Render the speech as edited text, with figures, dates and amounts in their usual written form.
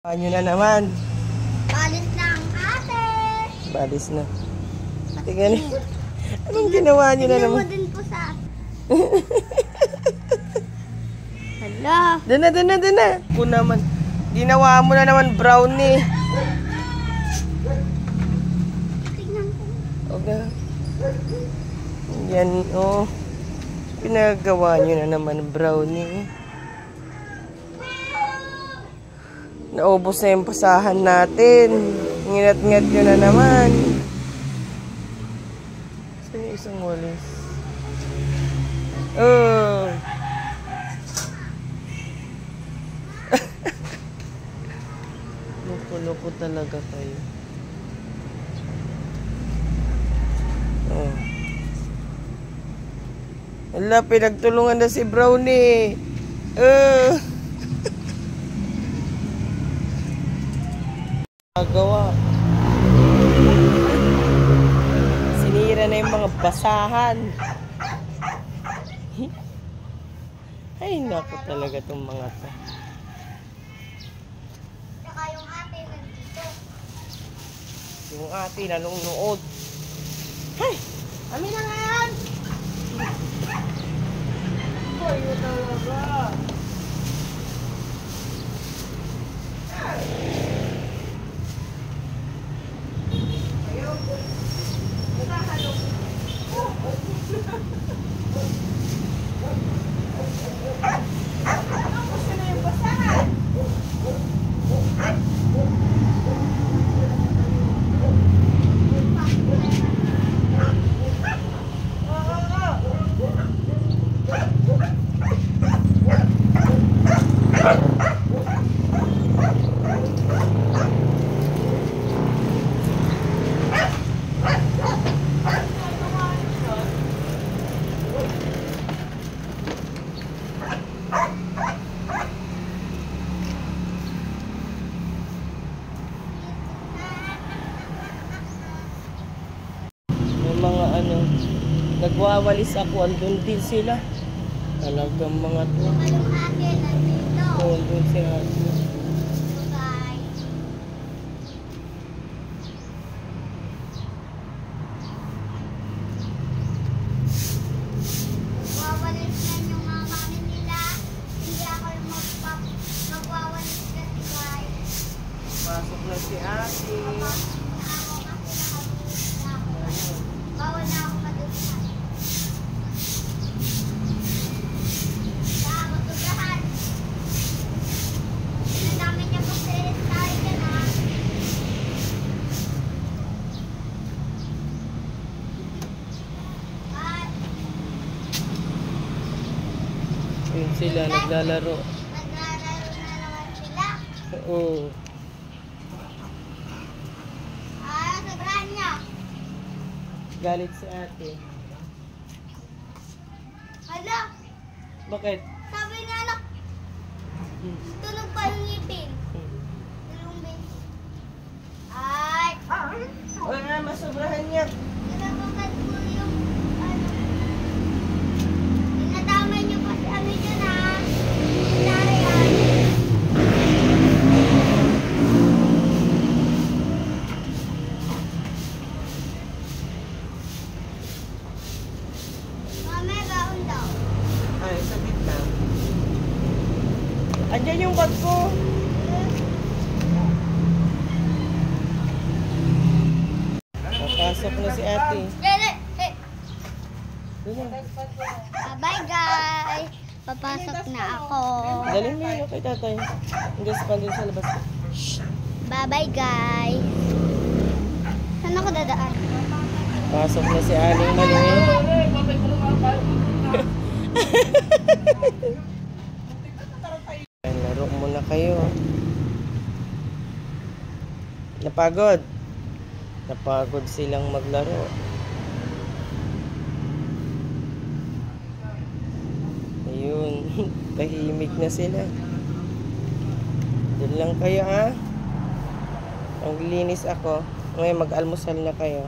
Ano na naman? Balis lang, ate. Balis na. Tingnan. Anong ginawa niyo na naman? Tingnan mo din po sa... Hala. Dana. Ako naman. Ginawa mo na naman brownie. Tingnan ko. Okay. Yan, oh. Pinagawa niyo na naman brownie. Naubos na yung pasahan natin. Nginat-ngat nyo na naman. Saan yung isang walis? Oh. Loko-loko talaga kayo. Oh. Wala, pinagtulungan na si Brownie. Gawa. Sinira na yung mga basahan. Ay, naku talaga itong mga to. Saka yung ate nandito. Yung ate nanonood. Hay! Amin na nga yan! Ay, yun talaga. Mga ano, nagwawalis ako, andun din sila. Talagang mga to. Saka yung ate nandito. Oo, andun si ate. Guys. Magwawalis yan yung mga mami nila. Hindi ako yung magwawalis kasi guys. Pasok na si ate. Bawal na ako madughan. Kaya matughan. Nadami niya po sa tayo dyan ha. At Ayun sila, naglalaro. naglalaro na naman sila. Oo. Sobrahan niya. Galit si ate. Hala, Bakit? sabi na anak, tulog pa yung ngipin. Tulong beses. Ay, Wala nga, masobrahan niya. kinabagad ko yung ano. Tinadamay niyo pa si Ami dyan ha. Dari yan. Mami, baon daw. Ay, sabit na. Andyan yung bag ko. Papasok na si ate. Dali, hey. Dali. Bye guys. Papasok na ako. Dali mo yun kay tatay. Hanggang sa pandun sa labas. Bye guys. Saan ako dadaan? Pasok na si Aling Manuel. Laro muna kayo. Napagod. Napagod silang maglaro. Ayun. Tahimik na sila. Doon lang kayo ha. Ang linis ako. Ngayon mag-almusal na kayo.